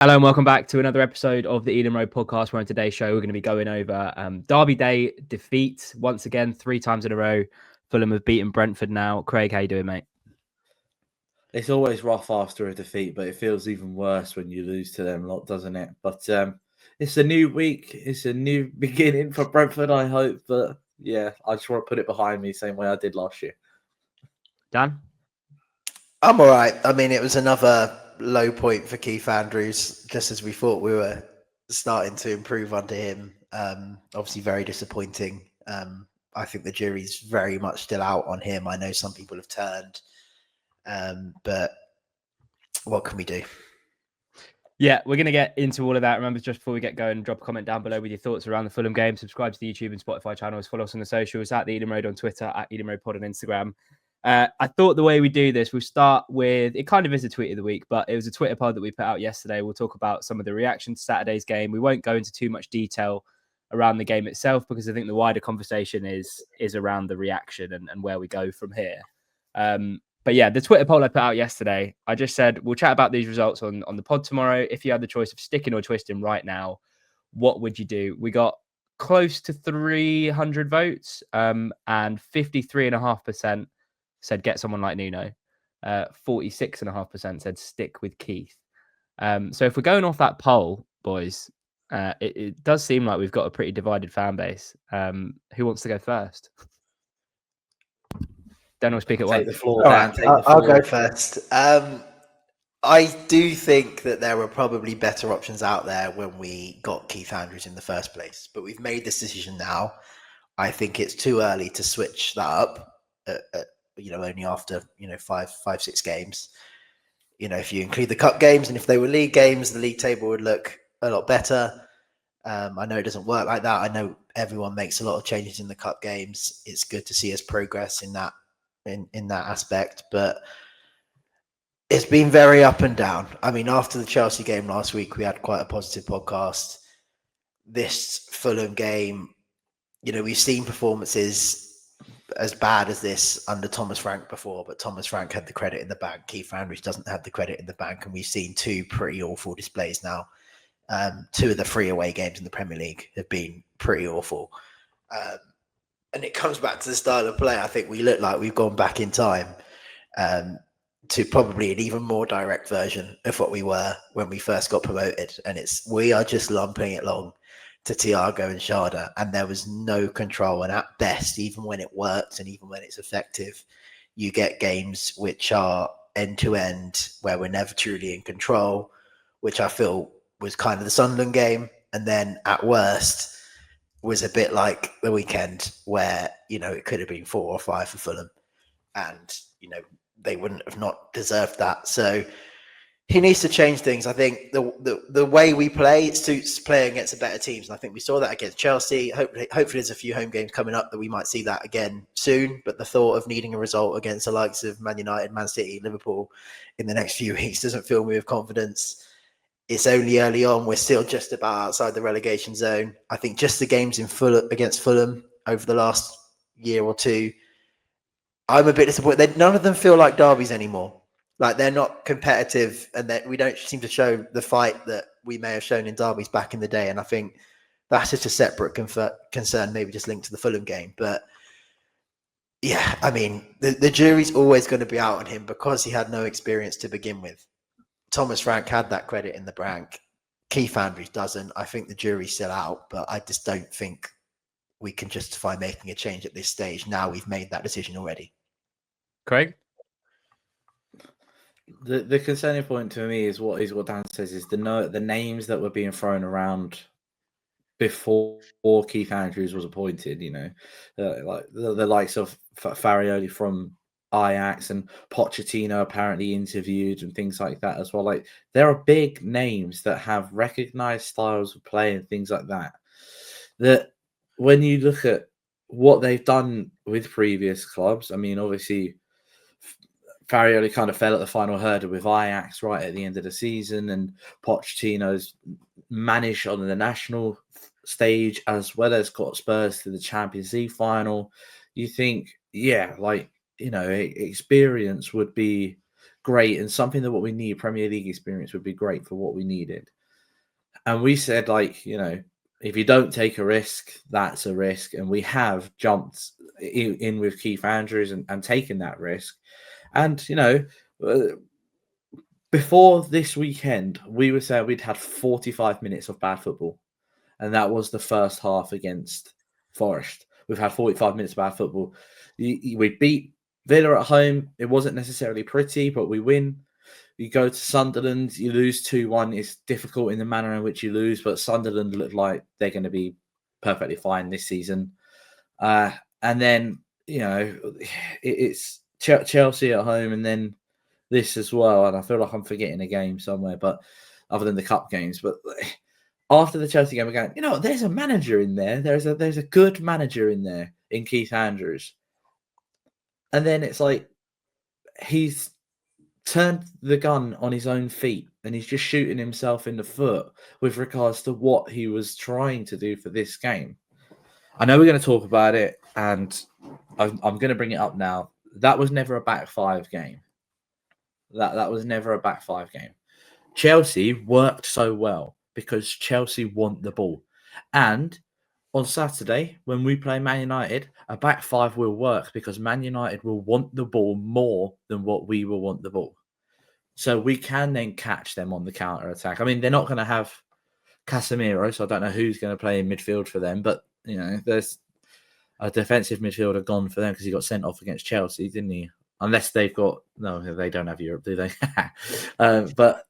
Hello and welcome back to another episode of the Eden Road podcast, where on today's show we're going to be going over Derby Day defeat once again, 3 times in a row. Fulham have beaten Brentford now. Craig, how you doing, mate? It's always rough after a defeat, but it feels even worse when you lose to them lot, doesn't it? But it's a new week. It's a new beginning for Brentford, I hope. But yeah, I just want to put it behind me, same way I did last year. Dan? I'm all right. I mean, it was another low point for Keith Andrews, just as we thought we were starting to improve under him. Obviously, very disappointing. I think the jury's very much still out on him. I know some people have turned, but what can we do? Yeah, we're going to get into all of that. Remember, just before we get going, drop a comment down below with your thoughts around the Fulham game. Subscribe to the YouTube and Spotify channels. Follow us on the socials at the Eden Road on Twitter, at Eden Road Pod on Instagram. I thought the way we do this, we'll start with, it kind of is a tweet of the week, but it was a Twitter pod that we put out yesterday. We'll talk about some of the reactions to Saturday's game. We won't go into too much detail around the game itself, because I think the wider conversation is around the reaction and where we go from here. But yeah, the Twitter poll I put out yesterday, I just said, we'll chat about these results on the pod tomorrow. If you had the choice of sticking or twisting right now, what would you do? We got close to 300 votes, and 53.5% said get someone like Nuno. 46.5% said stick with Keith. So if we're going off that poll, boys, it does seem like we've got a pretty divided fan base. Who wants to go first? Dan will speak at once. Take the floor, All Dan. right, Take the floor. I'll go first. I do think that there were probably better options out there when we got Keith Andrews in the first place, but we've made this decision now. I think it's too early to switch that up. Only after 5-6 games. If you include the cup games, and if they were league games, the league table would look a lot better. I know it doesn't work like that. I know everyone makes a lot of changes in the cup games. It's good to see us progress in that aspect, but it's been very up and down. I mean, after the Chelsea game last week, we had quite a positive podcast. This Fulham game, we've seen performances as bad as this under Thomas Frank before, but Thomas Frank had the credit in the bank. Keith Andrews doesn't have the credit in the bank, and we've seen 2 pretty awful displays now. 2 of the 3 away games in the Premier League have been pretty awful. And it comes back to the style of play. I think we look like we've gone back in time to probably an even more direct version of what we were when we first got promoted. And we are just lumping it long to Thiago and Sharda, and there was no control. And at best, even when it works and even when it's effective, you get games which are end-to-end where we're never truly in control, which I feel was kind of the Sunderland game. And then at worst was a bit like the weekend where, it could have been 4 or 5 for Fulham, and, they wouldn't have not deserved that. So he needs to change things. I think the way we play, it suits playing against the better teams. And I think we saw that against Chelsea. Hopefully there's a few home games coming up that we might see that again soon. But the thought of needing a result against the likes of Man United, Man City, Liverpool in the next few weeks doesn't fill me with confidence. It's only early on. We're still just about outside the relegation zone. I think just the games against Fulham over the last year or two, I'm a bit disappointed. None of them feel like derbies anymore. Like, they're not competitive, and that we don't seem to show the fight that we may have shown in derbies back in the day. And I think that's just a separate concern, maybe just linked to the Fulham game. But yeah, I mean, the jury's always going to be out on him because he had no experience to begin with. Thomas Frank had that credit in the bank. Keith Andrews doesn't. I think the jury's still out, but I just don't think we can justify making a change at this stage. Now we've made that decision already. Craig? The concerning point to me is what Dan says is the names that were being thrown around before Keith Andrews was appointed. Like the likes of Farioli from Ajax and Pochettino apparently interviewed and things like that as well. Like, there are big names that have recognized styles of play and things like that. That when you look at what they've done with previous clubs, I mean, obviously Farioli kind of fell at the final hurdle with Ajax right at the end of the season, and Pochettino's managed on the national stage as well as got Spurs to the Champions League final. You think, experience would be great, and something that what we need, Premier League experience, would be great for what we needed. And we said, like, if you don't take a risk, that's a risk. And we have jumped in with Keith Andrews and taken that risk. And, before this weekend, we were saying we'd had 45 minutes of bad football. And that was the first half against Forest. We've had 45 minutes of bad football. We beat Villa at home. It wasn't necessarily pretty, but we win. You go to Sunderland, you lose 2-1. It's difficult in the manner in which you lose, but Sunderland look like they're going to be perfectly fine this season. And then, it's Chelsea at home and then this as well. And I feel like I'm forgetting a game somewhere, but other than the cup games. But after the Chelsea game, we're going, there's a manager in there. There's a good manager in there in Keith Andrews. And then it's like he's turned the gun on his own feet and he's just shooting himself in the foot with regards to what he was trying to do for this game. I know we're going to talk about it, and I'm going to bring it up now. That was never a back five game. That was never a back five game. Chelsea worked so well because Chelsea want the ball. And on Saturday, when we play Man United, a back five will work because Man United will want the ball more than what we will want the ball. So we can then catch them on the counter-attack. I mean, they're not going to have Casemiro, so I don't know who's going to play in midfield for them. But, there's a defensive midfielder gone for them because he got sent off against Chelsea, didn't he? Unless they've got... No, they don't have Europe, do they? But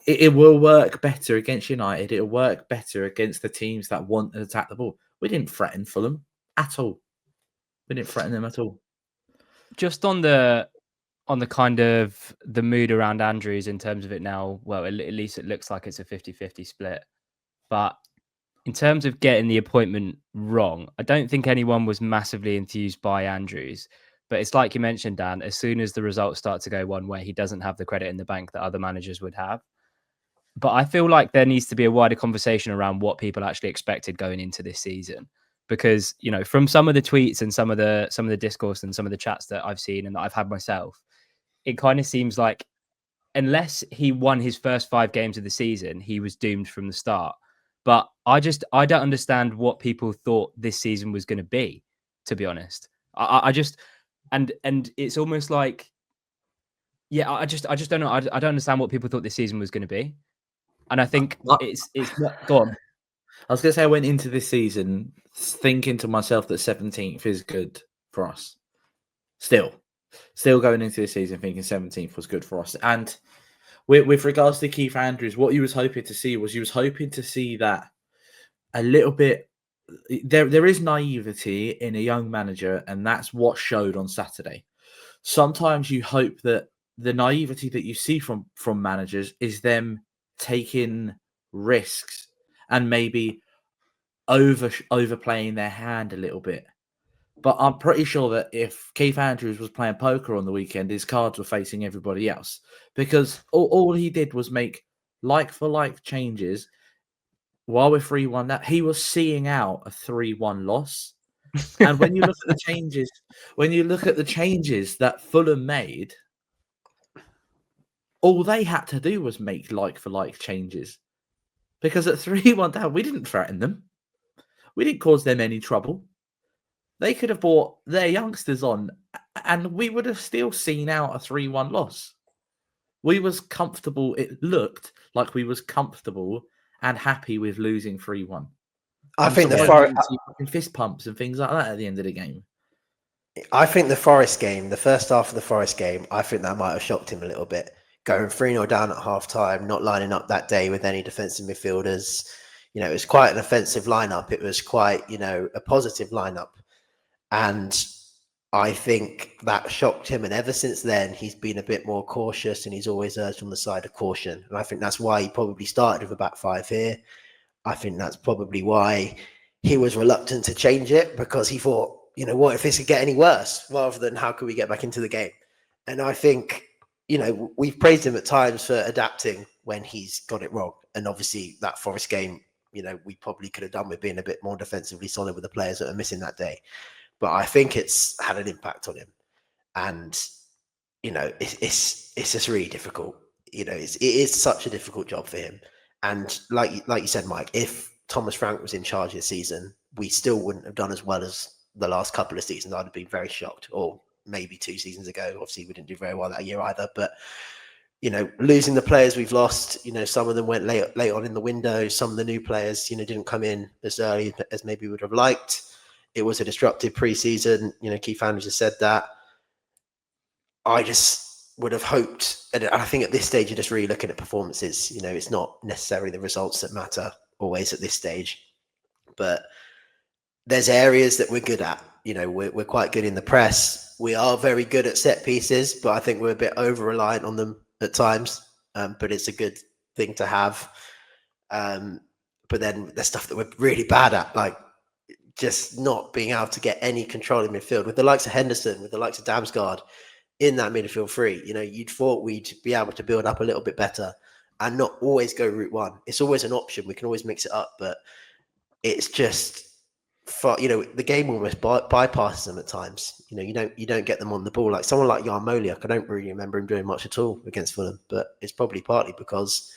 it will work better against United. It'll work better against the teams that want to attack the ball. We didn't threaten Fulham at all. We didn't threaten them at all. Just on the kind of the mood around Andrews in terms of it now, well, at least it looks like it's a 50-50 split. But in terms of getting the appointment wrong, I don't think anyone was massively enthused by Andrews. But it's like you mentioned, Dan, as soon as the results start to go one way, he doesn't have the credit in the bank that other managers would have. But I feel like there needs to be a wider conversation around what people actually expected going into this season. Because, from some of the tweets and some of the discourse and some of the chats that I've seen and that I've had myself, it kind of seems like unless he won his first 5 games of the season, he was doomed from the start. But I don't understand what people thought this season was going to be, to be honest. I just, and it's almost like, I just don't know. I don't understand what people thought this season was going to be. And I think it's go on. I was going to say I went into this season thinking to myself that 17th is good for us. Still going into this season thinking 17th was good for us. And with regards to Keith Andrews, what he was hoping to see that a little bit. There is naivety in a young manager, and that's what showed on Saturday. Sometimes you hope that the naivety that you see from managers is them taking risks and maybe overplaying their hand a little bit. But I'm pretty sure that if Keith Andrews was playing poker on the weekend, his cards were facing everybody else because all he did was make like-for-like changes while we're 3-1. That he was seeing out a 3-1 loss. And when you look at the changes, that Fulham made, all they had to do was make like-for-like changes. Because at 3-1 down, we didn't threaten them. We didn't cause them any trouble. They could have brought their youngsters on, and we would have still seen out a 3-1 loss. We was comfortable. It looked like we was comfortable and happy with losing 3-1. I think the fist pumps and things like that at the end of the game. I think the Forest game, the first half of the Forest game, I think that might have shocked him a little bit. Going 3-0 down at half time, not lining up that day with any defensive midfielders. It was quite an offensive lineup. It was quite, a positive lineup. And I think that shocked him. And ever since then, he's been a bit more cautious and he's always erred on the side of caution. And I think that's why he probably started with a back five here. I think that's probably why he was reluctant to change it, because he thought, what if this could get any worse, rather than how can we get back into the game? And I think, we've praised him at times for adapting when he's got it wrong. And obviously that Forest game, we probably could have done with being a bit more defensively solid with the players that are missing that day. But I think it's had an impact on him. And it's just really difficult. It is such a difficult job for him. And like you said, Mike, if Thomas Frank was in charge this season, we still wouldn't have done as well as the last couple of seasons. I'd have been very shocked. Or maybe 2 seasons ago. Obviously, we didn't do very well that year either. But losing the players we've lost, some of them went late on in the window. Some of the new players, didn't come in as early as maybe we would have liked. It was a disruptive preseason. Keith Andrews has said that. I just would have hoped, and I think at this stage, you're just really looking at performances. It's not necessarily the results that matter always at this stage, but there's areas that we're good at. We're quite good in the press. We are very good at set pieces, but I think we're a bit over-reliant on them at times. But it's a good thing to have. But then there's stuff that we're really bad at, like just not being able to get any control in midfield. With the likes of Henderson, with the likes of Damsgaard in that midfield three, you'd thought we'd be able to build up a little bit better and not always go route one. It's always an option. We can always mix it up, but it's just the game almost bypasses them at times. You don't get them on the ball. Like someone like Yarmoleuk, I don't really remember him doing much at all against Fulham, but it's probably partly because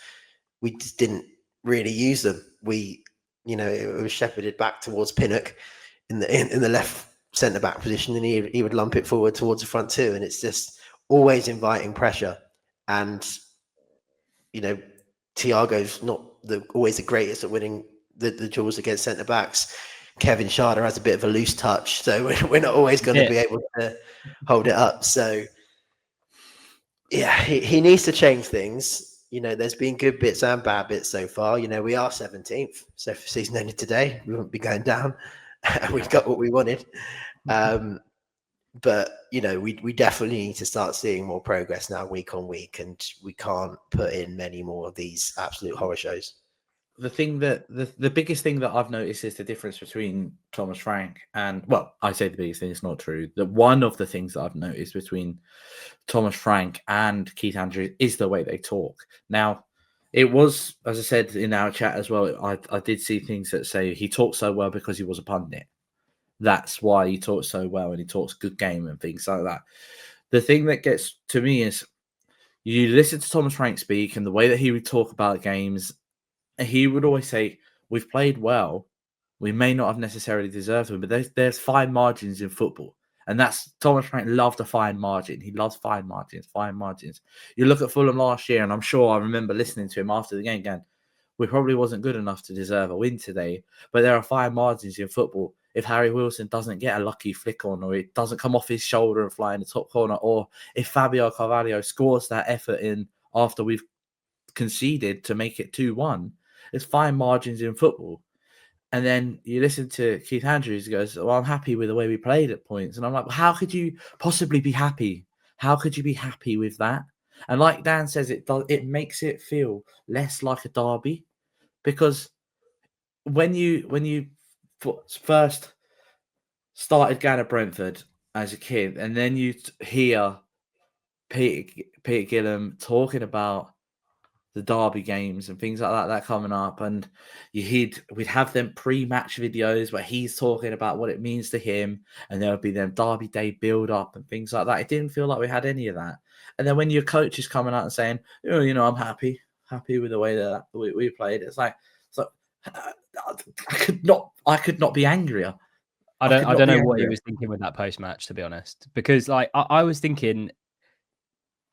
we just didn't really use them. It was shepherded back towards Pinnock in the left centre back position, and he would lump it forward towards the front two, and it's just always inviting pressure. And Thiago's not always the greatest at winning the duels against centre backs. Kevin Schade has a bit of a loose touch, so we're not always going to be able to hold it up. So yeah, he needs to change things. There's been good bits and bad bits so far. We are 17th, so if the season ended today, we wouldn't be going down. We've got what we wanted. But we definitely need to start seeing more progress now, week on week, and we can't put in many more of these absolute horror shows. The thing that the biggest thing that I've noticed is the difference between Thomas Frank and, well, I say the biggest thing, it's not true. That one of the things that I've noticed between Thomas Frank and Keith Andrews is the way they talk. Now, it was, as I said in our chat as well, I did see things that say he talks so well because he was a pundit. That's why he talks so well and he talks good game and things like that. The thing that gets to me is you listen to Thomas Frank speak and the way that he would talk about games. He would always say, we've played well. We may not have necessarily deserved them, but there's fine margins in football. And that's Thomas Frank loved a fine margin. He loves fine margins. You look at Fulham last year, and I'm sure I remember listening to him after the game going, we probably wasn't good enough to deserve a win today, but there are fine margins in football. If Harry Wilson doesn't get a lucky flick on, or it doesn't come off his shoulder and fly in the top corner, or if Fabio Carvalho scores that effort in after we've conceded to make it 2-1, there's fine margins in football. And then you listen to Keith Andrews, he goes, well, I'm happy with the way we played at points. And I'm like, well, how could you possibly be happy? How could you be happy with that? And like Dan says, it makes it feel less like a derby, because when you first started going to Brentford as a kid, and then you hear Peter Gillam talking about the derby games and things like that coming up, and we'd have them pre-match videos where he's talking about what it means to him, and there would be them derby day build-up and things like that. It didn't feel like we had any of that. And then when your coach is coming out and saying, I'm happy with the way that we played, it's like, I could not be angrier. I don't know what he was thinking with that post-match, to be honest, because like I was thinking,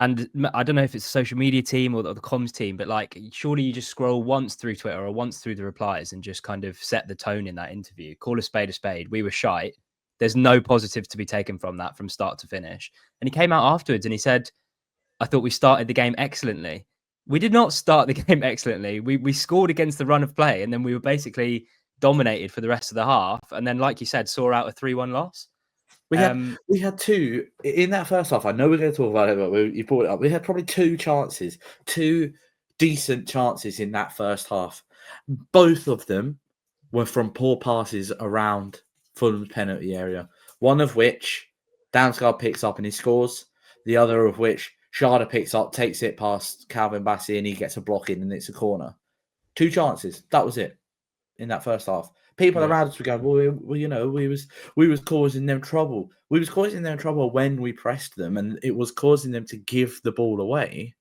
and I don't know if it's a social media team or the comms team, but like, surely you just scroll once through Twitter or once through the replies and just kind of set the tone in that interview. Call a spade a spade. We were shite. There's no positives to be taken from that from start to finish. And he came out afterwards and he said, I thought we started the game excellently. We did not start the game excellently. We scored against the run of play, and then we were basically dominated for the rest of the half. And then, like you said, saw out a 3-1 loss. We had two in that first half. I know we're going to talk about it, but you brought it up. We had probably two decent chances in that first half. Both of them were from poor passes around Fulham's penalty area. One of which Damsgaard picks up and he scores. The other of which Schade picks up, takes it past Calvin Bassey, and he gets a block in, and it's a corner. Two chances. That was it in that first half. people around us were going, well, we was causing them trouble. We was causing them trouble when we pressed them, and it was causing them to give the ball away.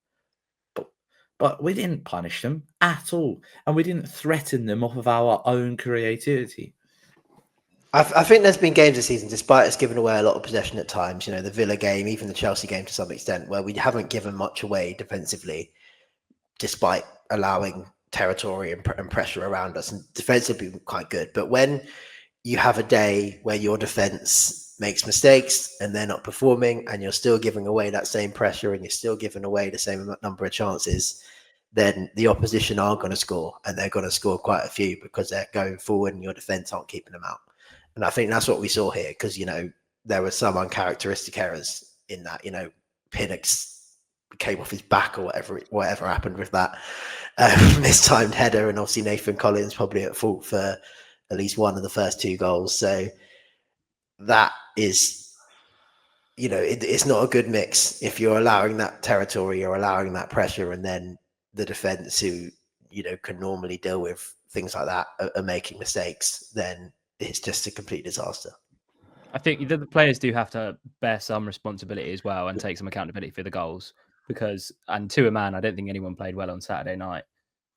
But we didn't punish them at all, and we didn't threaten them off of our own creativity. I think there's been games this season, despite us giving away a lot of possession at times, the Villa game, even the Chelsea game to some extent, where we haven't given much away defensively, despite allowing territory and pressure around us. And defensively, quite good. But when you have a day where your defense makes mistakes and they're not performing, and you're still giving away that same pressure and you're still giving away the same number of chances, then the opposition are going to score, and they're going to score quite a few because they're going forward and your defense aren't keeping them out. And I think that's what we saw here, because, there were some uncharacteristic errors in that. Pinnock came off his back or whatever happened with that mistimed header, and obviously Nathan Collins probably at fault for at least one of the first 2 goals. So that is, it's not a good mix if you're allowing that territory, you're allowing that pressure, and then the defense, who can normally deal with things like that, are making mistakes. Then it's just a complete disaster. I think the players do have to bear some responsibility as well and take some accountability for the goals, and to a man, I don't think anyone played well on Saturday night.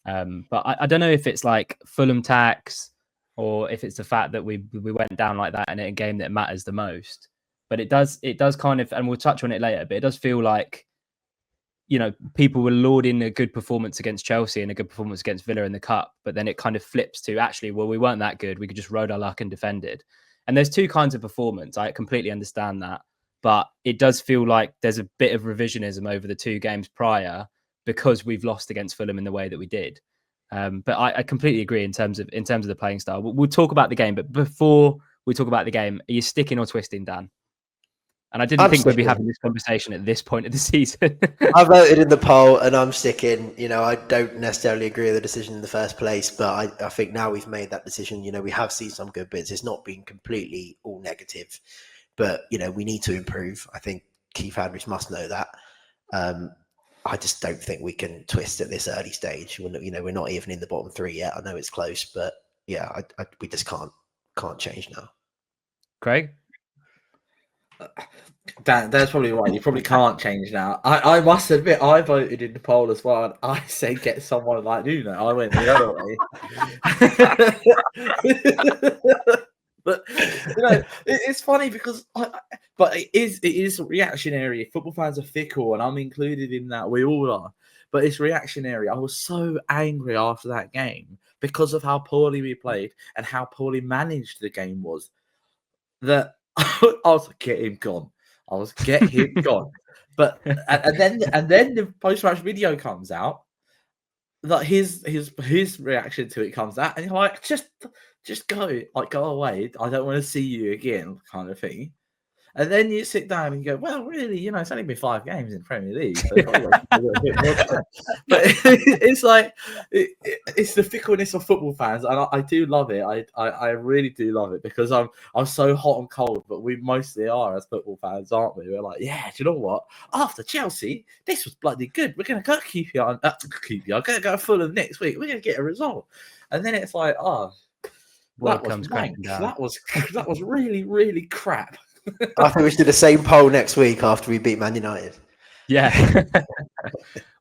But I don't know if it's like Fulham tax, or if it's the fact that we went down like that in a game that matters the most. But it does kind of, and we'll touch on it later, but it does feel like, people were lauding a good performance against Chelsea and a good performance against Villa in the Cup, but then it kind of flips to, actually, well, we weren't that good. We could just rode our luck and defended. And there's 2 kinds of performance. I completely understand that. But it does feel like there's a bit of revisionism over the 2 games prior, because we've lost against Fulham in the way that we did. But I completely agree in terms of the playing style. We'll talk about the game, but before we talk about the game, are you sticking or twisting, Dan? And I didn't think we'd be having this conversation at this point of the season. I voted in the poll and I'm sticking. I don't necessarily agree with the decision in the first place, but I think now we've made that decision. We have seen some good bits. It's not been completely all negative, but, we need to improve. I think Keith Andrews must know that. I just don't think we can twist at this early stage. We're not even in the bottom 3 yet. I know it's close, but yeah, we just can't change now. Craig? That's probably right. You probably can't change now. I must admit, I voted in the poll as well, and I say get someone like Nuno. I went the other way. But it's funny because but it is reactionary. Football fans are fickle, and I'm included in that. We all are. But it's reactionary. I was so angry after that game because of how poorly we played and how poorly managed the game was, that I was like, get him gone. Get him gone. But and then the post-match video comes out. Like his reaction to it comes out, and you're like, just go, go away. I don't want to see you again, kind of thing. And then you sit down and you go, well, really, it's only been 5 games in the Premier League. So a little bit more time. But it's like, it's the fickleness of football fans. And I do love it. I really do love it, because I'm so hot and cold, but we mostly are as football fans, aren't we? We're like, yeah, do you know what? After Chelsea, this was bloody good. We're going to go QPR. I'm going to go Fulham next week. We're going to get a result. And then it's like, that was rank. That was really, really crap. I think we should do the same poll next week after we beat Man United. Yeah.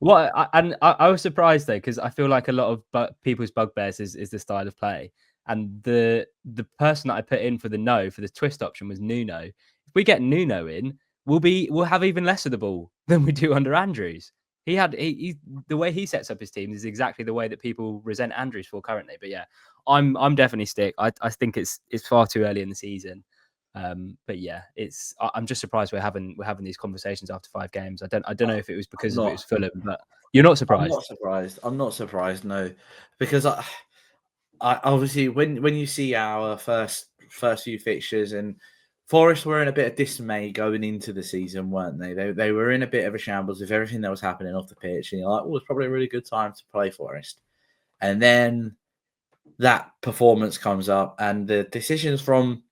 I was surprised though, because I feel like a lot of people's bugbears is the style of play, and the person that I put in for the twist option was Nuno. If we get Nuno in, we'll have even less of the ball than we do under Andrews. The way he sets up his team is exactly the way that people resent Andrews for currently. But yeah, I'm definitely stick. I think it's far too early in the season. But yeah, I'm just surprised we're having these conversations after 5 games. I don't know if it was because it was Fulham, but you're not surprised. I'm not surprised. No, because I obviously when you see our first few fixtures, and Forest were in a bit of dismay going into the season, weren't they? They were in a bit of a shambles with everything that was happening off the pitch, and you're like, it's probably a really good time to play Forest. And then that performance comes up, and the decisions from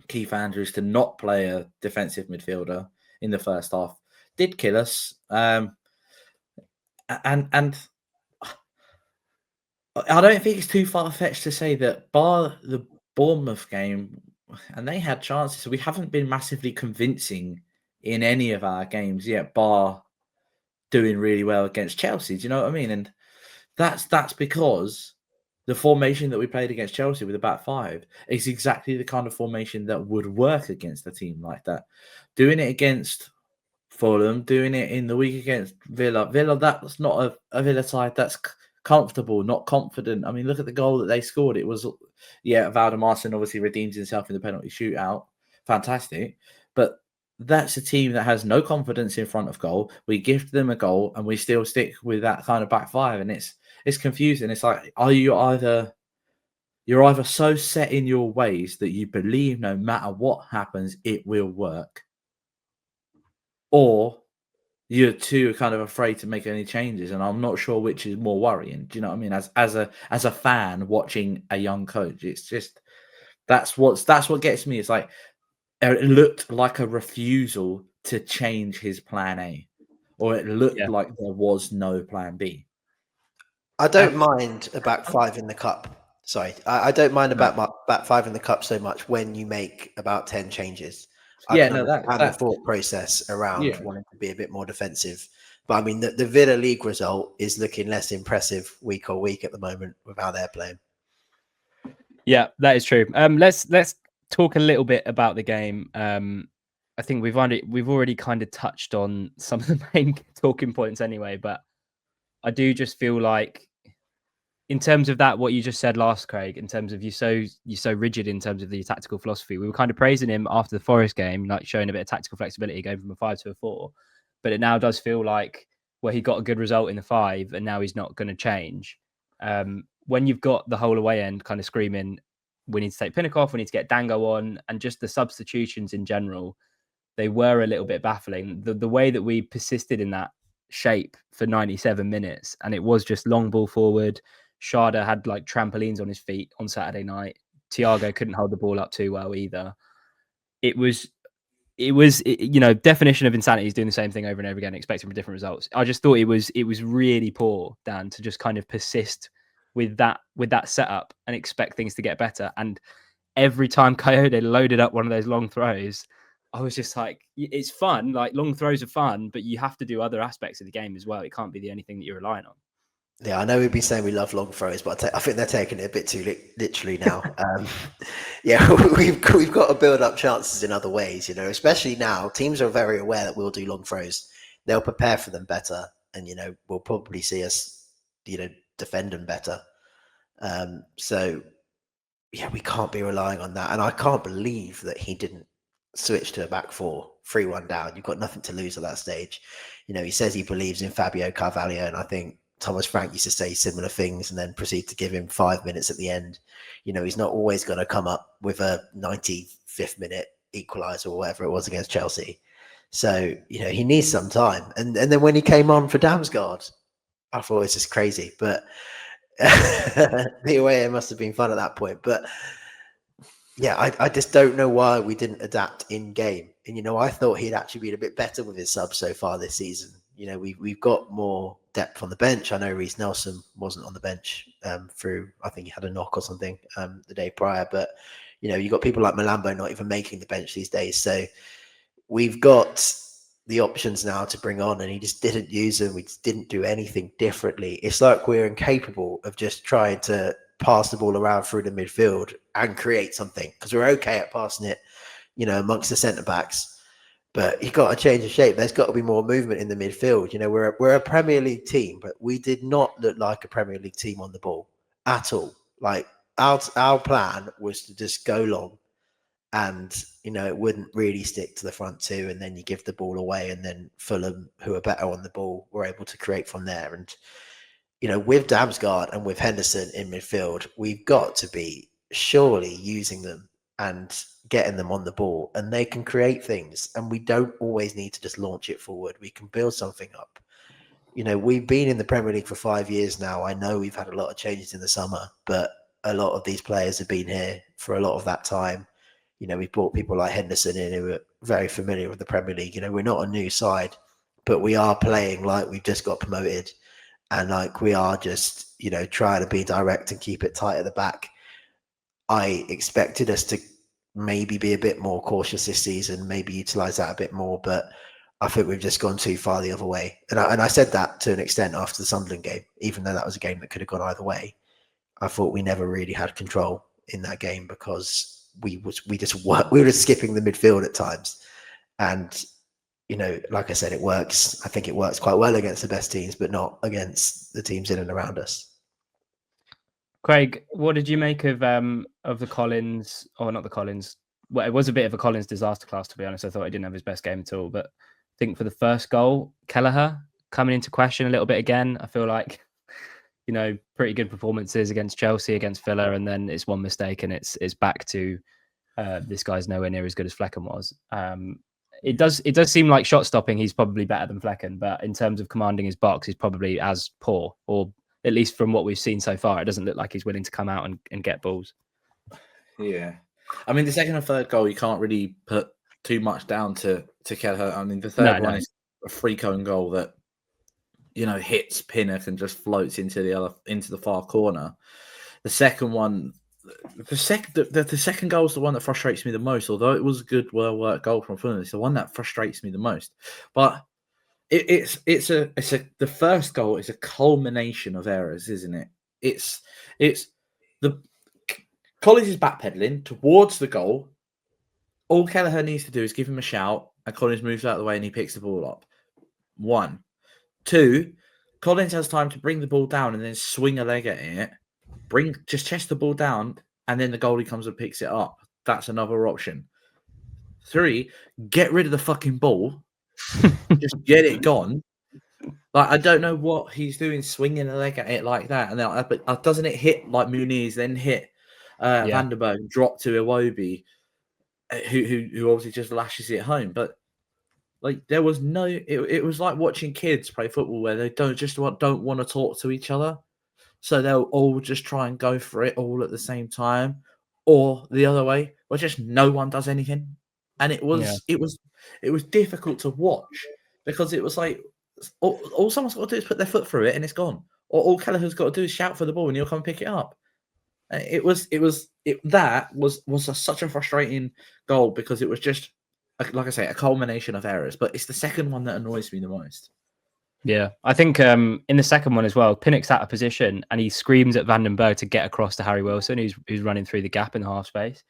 Keith Andrews to not play a defensive midfielder in the first half did kill us. And I don't think it's too far-fetched to say that bar the Bournemouth game, and they had chances, so we haven't been massively convincing in any of our games yet, bar doing really well against Chelsea. Do you know what I mean? And that's because the formation that we played against Chelsea with the back five is exactly the kind of formation that would work against a team like that. Doing it against Fulham, doing it in the week against Villa. Villa, that's not a Villa side that's comfortable, not confident. I mean, look at the goal that they scored. It was, Valdemarson obviously redeemed himself in the penalty shootout. Fantastic. But that's a team that has no confidence in front of goal. We gift them a goal and we still stick with that kind of back five. And it's confusing. It's like, you're either so set in your ways that you believe no matter what happens, it will work, or you're too kind of afraid to make any changes. And I'm not sure which is more worrying. Do you know what I mean? As a fan watching a young coach, it's just that's what gets me. It's like it looked like a refusal to change his plan A, or it looked like there was no plan B. I don't mind a back five in the cup. Sorry, I don't mind about back five in the cup so much when you make about 10 changes. I can understand the thought process around wanting to be a bit more defensive. But I mean, the Villa League result is looking less impressive week on week at the moment with how they're playing. Yeah, that is true. Let's talk a little bit about the game. I think we've already kind of touched on some of the main talking points anyway, but I do just feel like, in terms of that, what you just said last, Craig, in terms of you're so rigid in terms of the tactical philosophy. We were kind of praising him after the Forest game, like showing a bit of tactical flexibility, going from a 5 to a 4. But it now does feel like, he got a good result in the 5, and now he's not going to change. When you've got the whole away end kind of screaming, we need to take Pinnock off, we need to get Dango on, and just the substitutions in general, they were a little bit baffling. The way that we persisted in that shape for 97 minutes, and it was just long ball forward. Sharda had like trampolines on his feet on Saturday night. Thiago couldn't hold the ball up too well either. It was definition of insanity is doing the same thing over and over again, expecting for different results. I just thought it was really poor, Dan, to just kind of persist with that setup and expect things to get better. And every time Coyote loaded up one of those long throws, I was just like, it's fun. Like, long throws are fun, but you have to do other aspects of the game as well. It can't be the only thing that you're relying on. Yeah, I know we've been saying we love long throws, but I think they're taking it a bit too literally now. We've got to build up chances in other ways, especially now. Teams are very aware that we'll do long throws. They'll prepare for them better, and, we'll probably see us, defend them better. We can't be relying on that. And I can't believe that he didn't switch to a back 4, 3-1 down. You've got nothing to lose at that stage. He says he believes in Fabio Carvalho, and I think Thomas Frank used to say similar things and then proceed to give him 5 minutes at the end. He's not always going to come up with a 95th minute equaliser or whatever it was against Chelsea. So, he needs some time. And then when he came on for Damsgaard, I thought it was just crazy. But the away must have been fun at that point. But yeah, I just don't know why we didn't adapt in game. And, I thought he'd actually been a bit better with his subs so far this season. We've got more depth on the bench. I know Reece Nelson wasn't on the bench through, I think he had a knock or something the day prior. But, you've got people like Malambo not even making the bench these days. So we've got the options now to bring on, and he just didn't use them. We just didn't do anything differently. It's like we're incapable of just trying to pass the ball around through the midfield and create something, because we're okay at passing it, amongst the centre backs. But you've got to change the shape. There's got to be more movement in the midfield. We're a Premier League team, but we did not look like a Premier League team on the ball at all. Like, our plan was to just go long, and it wouldn't really stick to the front 2, and then you give the ball away, and then Fulham, who are better on the ball, were able to create from there. And with Damsgaard and with Henderson in midfield, we've got to be surely using them and getting them on the ball, and they can create things, and we don't always need to just launch it forward. We can build something up. We've been in the Premier League for 5 years now. I know we've had a lot of changes in the summer, but a lot of these players have been here for a lot of that time. We've brought people like Henderson in who are very familiar with the Premier League. We're not a new side, but we are playing like we've just got promoted, and like we are just, trying to be direct and keep it tight at the back. I expected us to maybe be a bit more cautious this season, maybe utilize that a bit more, but I think we've just gone too far the other way. And I said that to an extent after the Sunderland game, even though that was a game that could have gone either way. I thought we never really had control in that game because we were just skipping the midfield at times. And, like I said, it works. I think it works quite well against the best teams, but not against the teams in and around us. Craig, what did you make of the Collins, or not the Collins? Well, it was a bit of a Collins disaster class, to be honest. I thought he didn't have his best game at all. But I think for the first goal, Kelleher coming into question a little bit again. I feel like, pretty good performances against Chelsea, against Villa, and then it's one mistake and it's back to this guy's nowhere near as good as Flecken was. It does seem like shot stopping, he's probably better than Flecken, but in terms of commanding his box, he's probably as poor, or at least from what we've seen so far, it doesn't look like he's willing to come out and get balls. Yeah. I mean, the second and third goal, you can't really put too much down to Kelleher. I mean, the third one is a free cone goal that, hits Pinnock and just floats into the far corner. The second one, the second goal is the one that frustrates me the most, although it was a good, well-worked goal from Fulham. It's the one that frustrates me the most. But the first goal is a culmination of errors, isn't it? It's the Collins is backpedaling towards the goal. All Kelleher needs to do is give him a shout, and Collins moves out of the way and he picks the ball up. 1. 2, Collins has time to bring the ball down and then swing a leg at it. Just chest the ball down, and then the goalie comes and picks it up. That's another option. 3, get rid of the fucking ball. Just get it gone. Like, I don't know what he's doing, swinging a leg at it like that. And then, but doesn't it hit like Muniz, then hit Vandenberg, drop to Iwobi, who obviously just lashes it home. But like, there was no. It was like watching kids play football where they don't want to talk to each other, so they'll all just try and go for it all at the same time, or the other way, where just no one does anything. And it was difficult to watch because it was like all someone's got to do is put their foot through it and it's gone. Or all Kelleher's got to do is shout for the ball and he'll come pick it up. That was such a frustrating goal because it was just, like I say, a culmination of errors. But it's the second one that annoys me the most. Yeah, I think in the second one as well, Pinnock's out of position and he screams at Vandenberg to get across to Harry Wilson, who's running through the gap in the half space,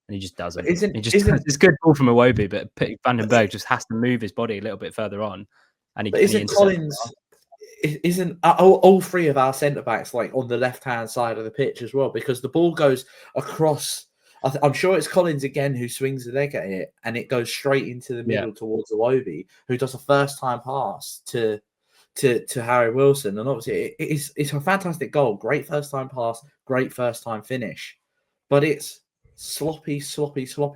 and he just doesn't. It's a good ball from Iwobi, but Vandenberg just has to move his body a little bit further on. And isn't all three of our centre backs like on the left hand side of the pitch as well? Because the ball goes across. I'm sure it's Collins again who swings the leg at it, and it goes straight into the middle towards Iwobi, who does a first time pass to Harry Wilson. And obviously it's a fantastic goal, great first time pass, great first time finish, but it's sloppy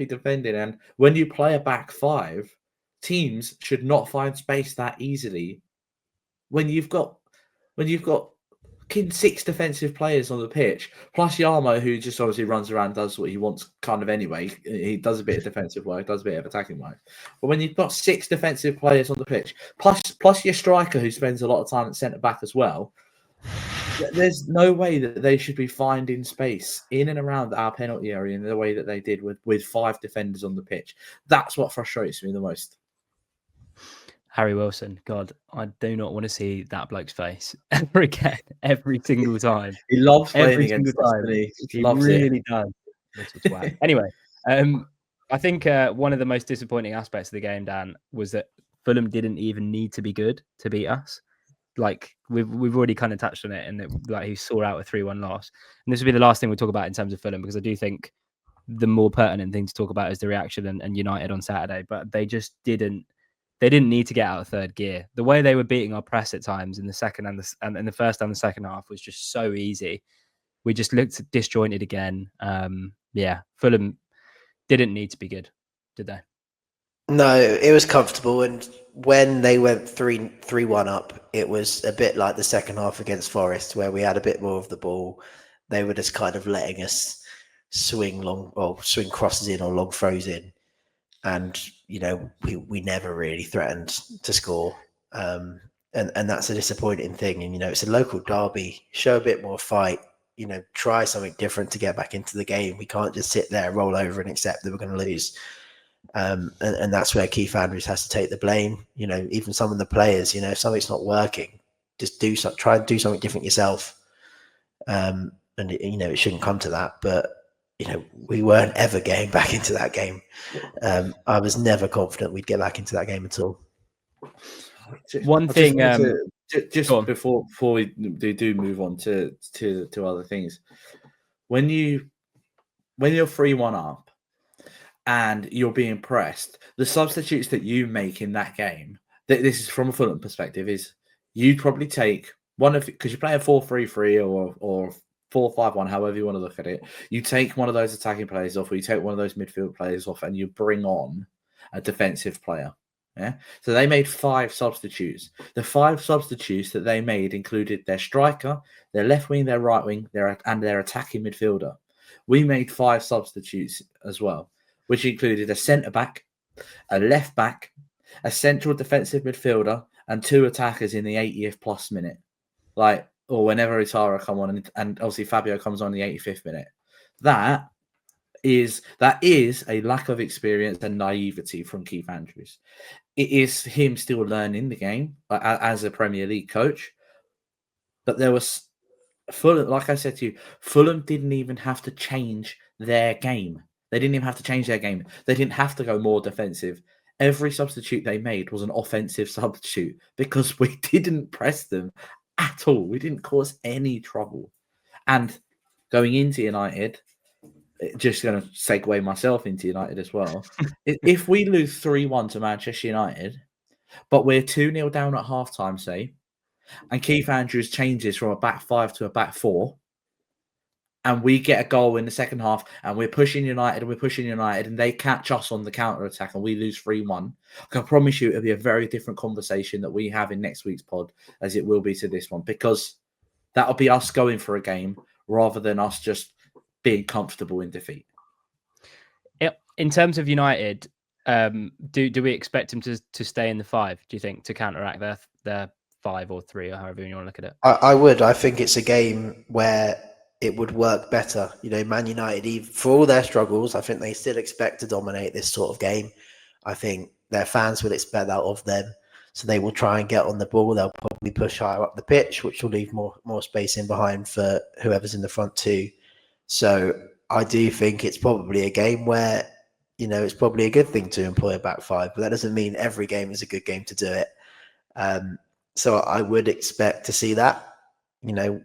defending. And when you play a back five, teams should not find space that easily. When you've got 6 defensive players on the pitch, plus Yarmo, who just obviously runs around, does what he wants kind of anyway. He does a bit of defensive work, does a bit of attacking work. But when you've got 6 defensive players on the pitch, plus your striker who spends a lot of time at centre back as well, there's no way that they should be finding space in and around our penalty area in the way that they did with 5 defenders on the pitch. That's what frustrates me the most. Harry Wilson, God, I do not want to see that bloke's face ever again, every single time. He loves playing against us, he loves really does. Anyway, I think one of the most disappointing aspects of the game, Dan, was that Fulham didn't even need to be good to beat us. Like, we've already kind of touched on it, and he saw out a 3-1 loss. And this will be the last thing we'll talk about in terms of Fulham, because I do think the more pertinent thing to talk about is the reaction and United on Saturday. But they just didn't. They didn't need to get out of third gear. The way they were beating our press at times in the second and the first and the second half was just so easy. We just looked disjointed again. Fulham didn't need to be good, did they? No, it was comfortable. And when they went 3-1 up, it was a bit like the second half against Forest, where we had a bit more of the ball. They were just kind of letting us swing crosses in or long throws in. And, we never really threatened to score. and that's a disappointing thing. And it's a local derby. Show a bit more fight. Try something different to get back into the game. We can't just sit there, roll over, and accept that we're going to lose. And that's where Keith Andrews has to take the blame. Even some of the players. If something's not working, just try and do something different yourself. And it shouldn't come to that, but we weren't ever getting back into that game. I was never confident we'd get back into that game at all. One thing, before we do move on to other things, when you're 3-1 up and you're being pressed, the substitutes that you make in that game, this is from a Fulham perspective, is you'd probably take one of, because you play a 4-3-3 or 4-5-1, however you want to look at it. You take one of those attacking players off, or you take one of those midfield players off, and you bring on a defensive player. Yeah. So they made 5 substitutes. The 5 substitutes that they made included their striker, their left wing, their right wing, and their attacking midfielder. We made 5 substitutes as well, which included a centre back, a left back, a central defensive midfielder, and 2 attackers in the 80th plus minute. Or whenever Itara come on, and obviously Fabio comes on the 85th minute. That is a lack of experience and naivety from Keith Andrews. It is him still learning the game as a Premier League coach. But there was Fulham, like I said to you, Fulham didn't even have to change their game. They didn't even have to change their game. They didn't have to go more defensive. Every substitute they made was an offensive substitute because we didn't press them at all. We didn't cause any trouble. And going into United, just going to segue myself into United as well. If we lose 3-1 to Manchester United, but we're 2-0 down at halftime, say, and Keith Andrews changes from a back 5 to a back 4, and we get a goal in the second half, and we're pushing United, and they catch us on the counter-attack, and we lose 3-1, I can promise you it'll be a very different conversation that we have in next week's pod as it will be to this one, because that'll be us going for a game rather than us just being comfortable in defeat. In terms of United, do we expect him to stay in the 5, do you think, to counteract their 5 or 3, or however you want to look at it? I would. I think it's a game where it would work better. Man United, for all their struggles, I think they still expect to dominate this sort of game. I think their fans will expect that of them. So they will try and get on the ball. They'll probably push higher up the pitch, which will leave more space in behind for whoever's in the front too. So I do think it's probably a game where, it's probably a good thing to employ a back 5, but that doesn't mean every game is a good game to do it. So I would expect to see that.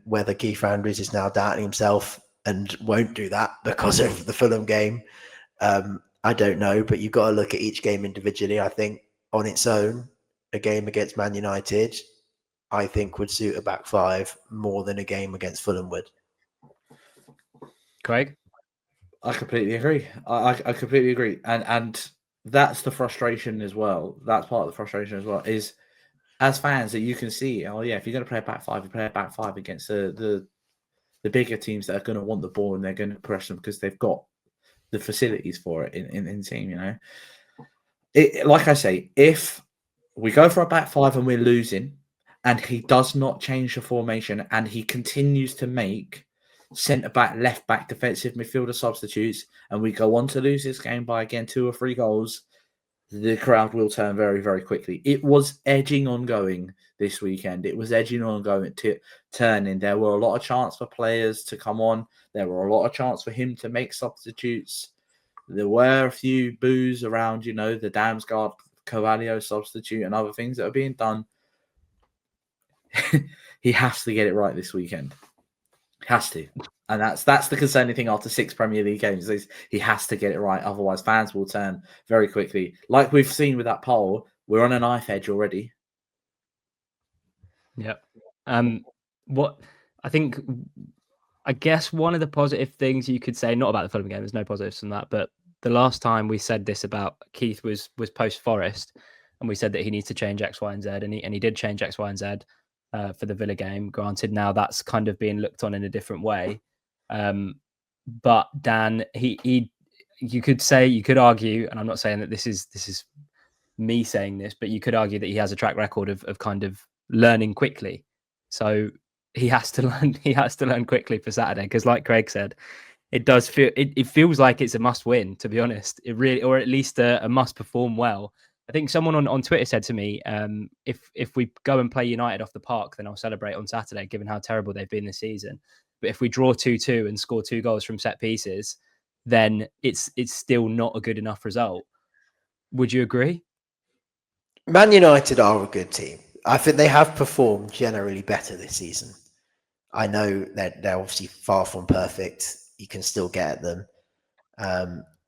Whether Keith Andrews is now doubting himself and won't do that because of the Fulham game, I don't know. But you've got to look at each game individually. I think on its own, a game against Man United, I think would suit a back 5 more than a game against Fulham would. Craig? I completely agree. I completely agree. And that's the frustration as well. That's part of the frustration as well, is as fans that you can see, if you're going to play a back 5, you play a back 5 against the bigger teams that are going to want the ball and they're going to press them because they've got the facilities for it in team, Like I say, if we go for a back 5 and we're losing and he does not change the formation and he continues to make centre-back, left-back, defensive midfielder substitutes, and we go on to lose this game by, again, 2 or 3 goals, the crowd will turn very, very quickly. It was edging on going this weekend. It was edging on going to turning. There were a lot of chance for players to come on. There were a lot of chance for him to make substitutes. There were a few boos around, the Damsgaard, Carvalho substitute and other things that are being done. He has to get it right this weekend. Has to. And that's the concerning thing after 6 Premier League games is he has to get it right. Otherwise, fans will turn very quickly. Like we've seen with that poll, we're on a knife edge already. Yep. I guess one of the positive things you could say, not about the Fulham game, there's no positives from that, but the last time we said this about Keith was post Forest, and we said that he needs to change X, Y, and Z, and he did change X, Y, and Z for the Villa game. Granted, now that's kind of being looked on in a different way. But Dan, you could argue, and I'm not saying that this is me saying this, but you could argue that he has a track record of kind of learning quickly. So he has to learn. He has to learn quickly for Saturday because, like Craig said, it does feel. It feels like it's a must win. To be honest, it really, or at least a must perform well. I think someone on Twitter said to me, if we go and play United off the park, then I'll celebrate on Saturday, given how terrible they've been this season. But if we draw 2-2 and score 2 goals from set pieces, then it's still not a good enough result. Would you agree? Man United are a good team. I think they have performed generally better this season. I know that they're obviously far from perfect. You can still get at them.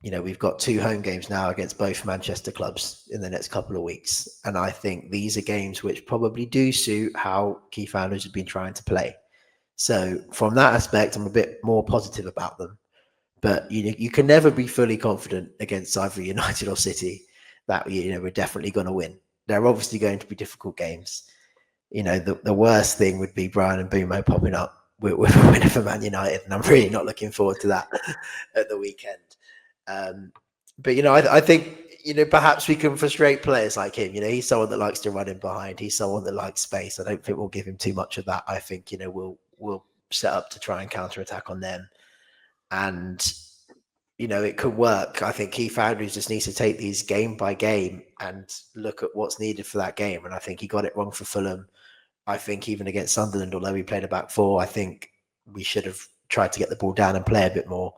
We've got 2 home games now against both Manchester clubs in the next couple of weeks. And I think these are games which probably do suit how Keith Andrews has been trying to play. So from that aspect, I'm a bit more positive about them. But you can never be fully confident against either United or City that we're definitely going to win. They're obviously going to be difficult games. The worst thing would be Brian and Bumo popping up with a winner for Man United, and I'm really not looking forward to that at the weekend. But I think perhaps we can frustrate players like him. He's someone that likes to run in behind. He's someone that likes space. I don't think we'll give him too much of that. I think we'll set up to try and counter attack on them, and it could work. I think Keith Andrews just needs to take these game by game and look at what's needed for that game. And I think he got it wrong for Fulham. I think even against Sunderland, although we played a back 4, I think we should have tried to get the ball down and play a bit more.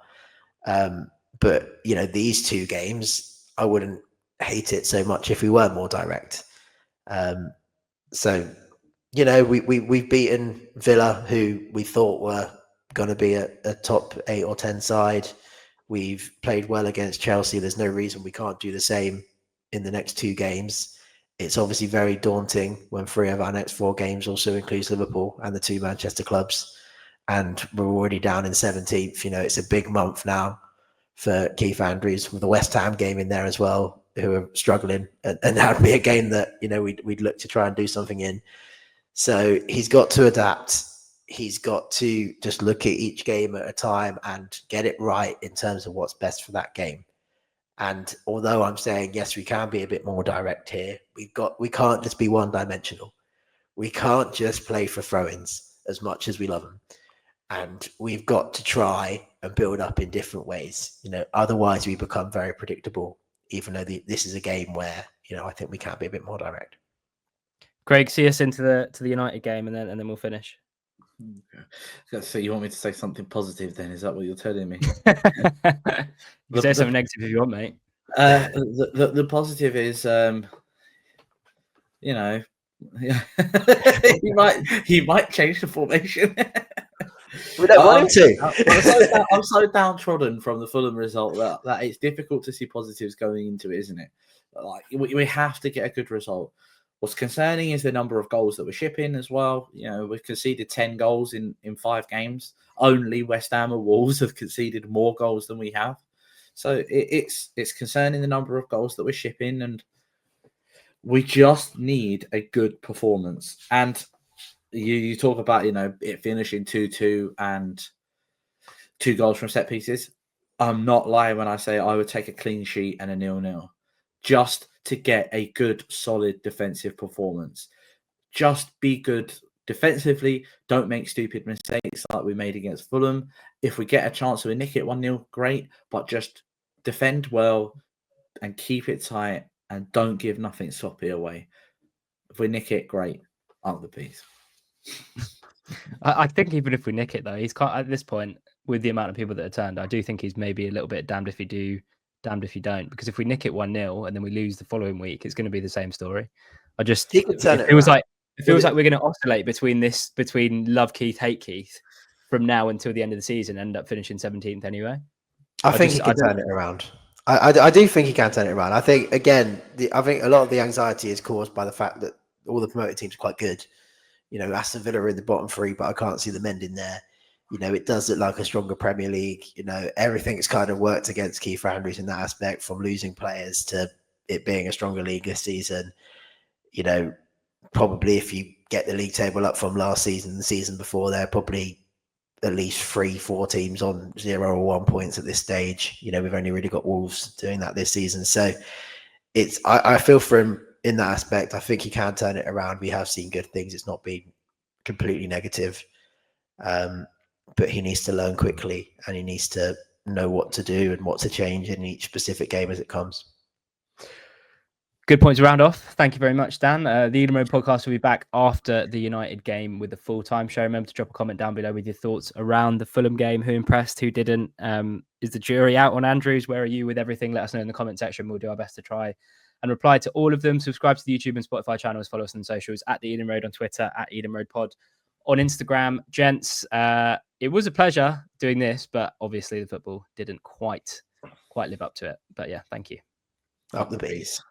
But these 2 games, I wouldn't hate it so much if we were more direct. So we've beaten Villa, who we thought were going to be a top 8 or 10 side. We've played well against Chelsea. There's no reason we can't do the same in the next 2 games. It's obviously very daunting when 3 of our next 4 games also includes Liverpool and the 2 Manchester clubs. And we're already down in 17th. It's a big month now for Keith Andrews, with the West Ham game in there as well, who are struggling. And that would be a game that, we'd look to try and do something in. So he's got to adapt. He's got to just look at each game at a time and get it right in terms of what's best for that game. And although I'm saying, yes, we can be a bit more direct here, we can't just be one-dimensional. We can't just play for throw-ins as much as we love them. And we've got to try and build up in different ways. Otherwise we become very predictable, even though this is a game where, I think we can be a bit more direct. Craig, see us into the United game and then we'll finish. Okay. So you want me to say something positive then? Is that what you're telling me? You can say something negative if you want, mate. The positive is, he might change the formation. We don't want him to. I'm so downtrodden from the Fulham result that it's difficult to see positives going into it, isn't it? Like we have to get a good result. What's concerning is the number of goals that we're shipping as well. We've conceded 10 goals in 5 games. Only West Ham and Wolves have conceded more goals than we have. So it's concerning the number of goals that we're shipping, and we just need a good performance. And you talk about, it finishing 2-2 and 2 goals from set pieces. I'm not lying when I say I would take a clean sheet and a 0-0. Just to get a good, solid defensive performance. Just be good defensively. Don't make stupid mistakes like we made against Fulham. If we get a chance to nick it 1-0, great. But just defend well and keep it tight and don't give nothing sloppy away. If we nick it, great. Up the piece. I think even if we nick it, though, he's quite, at this point, with the amount of people that are turned, I do think he's maybe a little bit damned if you do, damned if you don't. Because if we nick it 1-0 and then we lose the following week, it's going to be the same story. It feels like we're going to oscillate between love Keith, hate Keith from now until the end of the season, and end up finishing 17th anyway. I think he can turn it around. I do think he can turn it around. I think, again, I think a lot of the anxiety is caused by the fact that all the promoted teams are quite good. Aston Villa are in the bottom 3, but I can't see them ending there. It does look like a stronger Premier League. Everything's kind of worked against Keith Andrews in that aspect, from losing players to it being a stronger league this season. Probably if you get the league table up from last season and the season before, there are probably at least 3-4 teams on 0 or 1 points at this stage. We've only really got Wolves doing that this season. So I feel for him in that aspect. I think he can turn it around. We have seen good things. It's not been completely negative. But he needs to learn quickly, and he needs to know what to do and what to change in each specific game as it comes. Good point to round off. Thank you very much, Dan. The Eden Road podcast will be back after the United game with the full-time show. Remember to drop a comment down below with your thoughts around the Fulham game. Who impressed? Who didn't? Is the jury out on Andrews? Where are you with everything? Let us know in the comment section. We'll do our best to try and reply to all of them. Subscribe to the YouTube and Spotify channels. Follow us on the socials at the Eden Road on Twitter, at Eden Road Pod on Instagram. Gents, it was a pleasure doing this, but obviously the football didn't quite live up to it. But yeah, thank you. Up the bees.